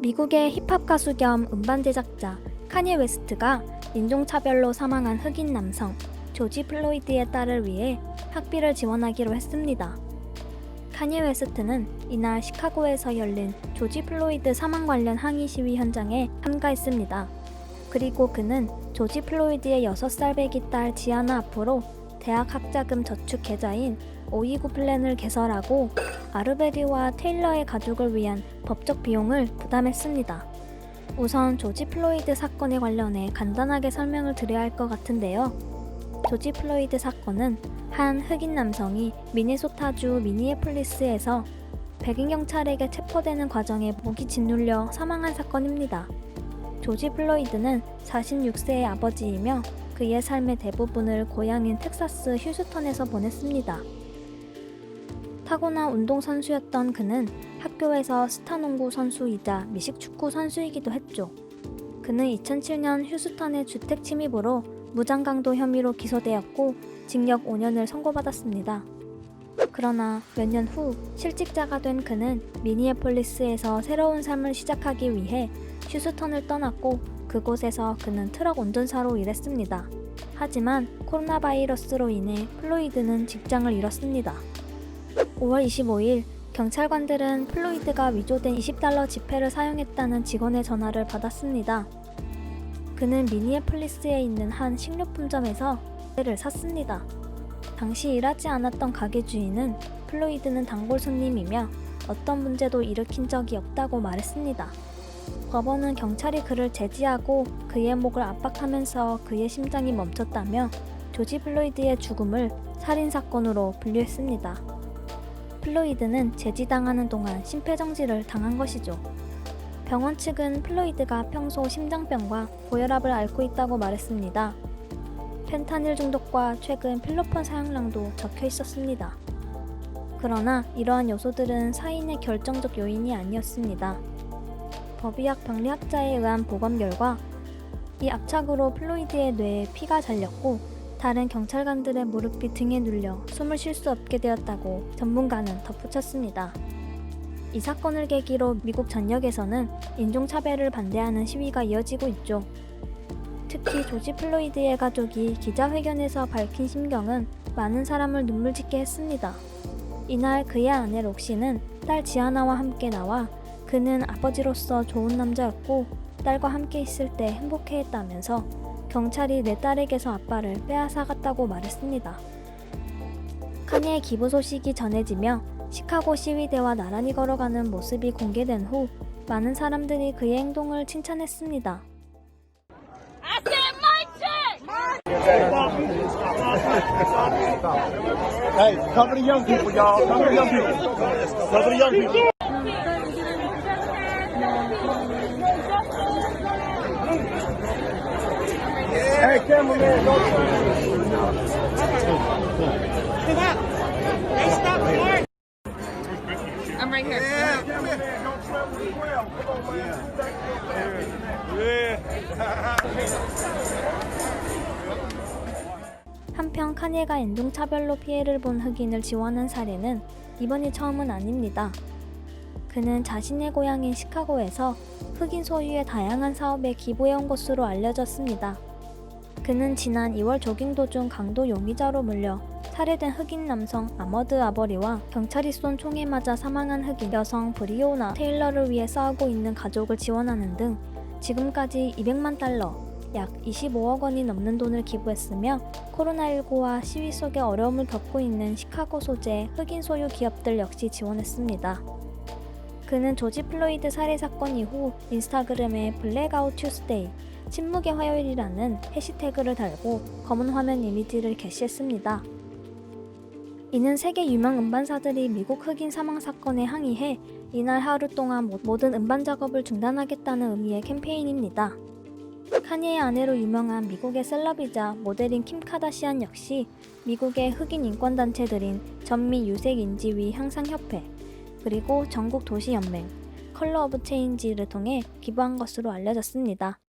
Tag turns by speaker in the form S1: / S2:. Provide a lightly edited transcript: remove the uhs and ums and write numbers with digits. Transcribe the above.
S1: 미국의 힙합 가수 겸 음반 제작자 카니에 웨스트가 인종차별로 사망한 흑인 남성 조지 플로이드의 딸을 위해 학비를 지원하기로 했습니다. 카니에 웨스트는 이날 시카고에서 열린 조지 플로이드 사망 관련 항의 시위 현장에 참가했습니다. 그리고 그는 조지 플로이드의 6살 배기 딸 지아나 앞으로 대학 학자금 저축 계좌인 529 플랜을 개설하고 아르베리와 테일러의 가족을 위한 법적 비용을 부담했습니다. 우선 조지 플로이드 사건에 관련해 간단하게 설명을 드려야 할 것 같은데요. 조지 플로이드 사건은 한 흑인 남성이 미네소타주 미니애폴리스에서 백인 경찰에게 체포되는 과정에 목이 짓눌려 사망한 사건입니다. 조지 플로이드는 46세의 아버지이며 그의 삶의 대부분을 고향인 텍사스 휴스턴에서 보냈습니다. 타고난 운동선수였던 그는 학교에서 스타농구 선수이자 미식축구 선수이기도 했죠. 그는 2007년 휴스턴의 주택 침입으로 무장강도 혐의로 기소되었고 징역 5년을 선고받았습니다. 그러나 몇 년 후 실직자가 된 그는 미니애폴리스에서 새로운 삶을 시작하기 위해 휴스턴을 떠났고 그곳에서 그는 트럭 운전사로 일했습니다. 하지만 코로나 바이러스로 인해 플로이드는 직장을 잃었습니다. 5월 25일 경찰관들은 플로이드가 위조된 $20 지폐를 사용했다는 직원의 전화를 받았습니다. 그는 미니애폴리스에 있는 한 식료품점에서 를 샀습니다. 당시 일하지 않았던 가게 주인은 플로이드는 단골 손님이며 어떤 문제도 일으킨 적이 없다고 말했습니다. 법원은 경찰이 그를 제지하고 그의 목을 압박하면서 그의 심장이 멈췄다며 조지 플로이드의 죽음을 살인사건으로 분류했습니다. 플로이드는 제지당하는 동안 심폐정지를 당한 것이죠. 병원 측은 플로이드가 평소 심장병과 고혈압을 앓고 있다고 말했습니다. 펜타닐 중독과 최근 필로폰 사용량도 적혀 있었습니다. 그러나 이러한 요소들은 사인의 결정적 요인이 아니었습니다. 법의학 병리학자에 의한 보검 결과 이 압착으로 플로이드의 뇌에 피가 잘렸고 다른 경찰관들의 무릎이 등에 눌려 숨을 쉴 수 없게 되었다고 전문가는 덧붙였습니다. 이 사건을 계기로 미국 전역에서는 인종차별을 반대하는 시위가 이어지고 있죠. 특히 조지 플로이드의 가족이 기자회견에서 밝힌 심경은 많은 사람을 눈물 짓게 했습니다. 이날 그의 아내 록시는 딸 지아나와 함께 나와 그는 아버지로서 좋은 남자였고 딸과 함께 있을 때 행복해했다면서 경찰이 내 딸에게서 아빠를 빼앗아갔다고 말했습니다. 카니의 기부 소식이 전해지며 시카고 시위대와 나란히 걸어가는 모습이 공개된 후 많은 사람들이 그의 행동을 칭찬했습니다.
S2: Hey, cover the young people, y'all. Cover the young people. Cover the young people. Hey, cameraman, don't
S3: Hey, stop, Mark. I'm right here.
S2: Yeah, cameraman, don't travel as well. Come on, man.
S1: 한편 카니가 인종차별로 피해를 본 흑인을 지원한 사례는 이번이 처음은 아닙니다. 그는 자신의 고향인 시카고에서 흑인 소유의 다양한 사업에 기부해온 것으로 알려졌습니다. 그는 지난 2월 조깅 도중 강도 용의자로 물려 살해된 흑인 남성 아머드 아버리와 경찰이 쏜 총에 맞아 사망한 흑인 여성 브리오나 테일러를 위해 싸우고 있는 가족을 지원하는 등 지금까지 $200만, 약 25억 원이 넘는 돈을 기부했으며 코로나19와 시위 속에 어려움을 겪고 있는 시카고 소재 흑인 소유 기업들 역시 지원했습니다. 그는 조지 플로이드 살해 사건 이후 인스타그램에 블랙아웃 튜스데이, 침묵의 화요일이라는 해시태그를 달고 검은 화면 이미지를 게시했습니다. 이는 세계 유명 음반사들이 미국 흑인 사망 사건에 항의해 이날 하루 동안 모든 음반 작업을 중단하겠다는 의미의 캠페인입니다. 카니의 아내로 유명한 미국의 셀럽이자 모델인 킴 카다시안 역시 미국의 흑인 인권단체들인 전미 유색인지위 향상협회, 그리고 전국 도시연맹, 컬러 오브 체인지를 통해 기부한 것으로 알려졌습니다.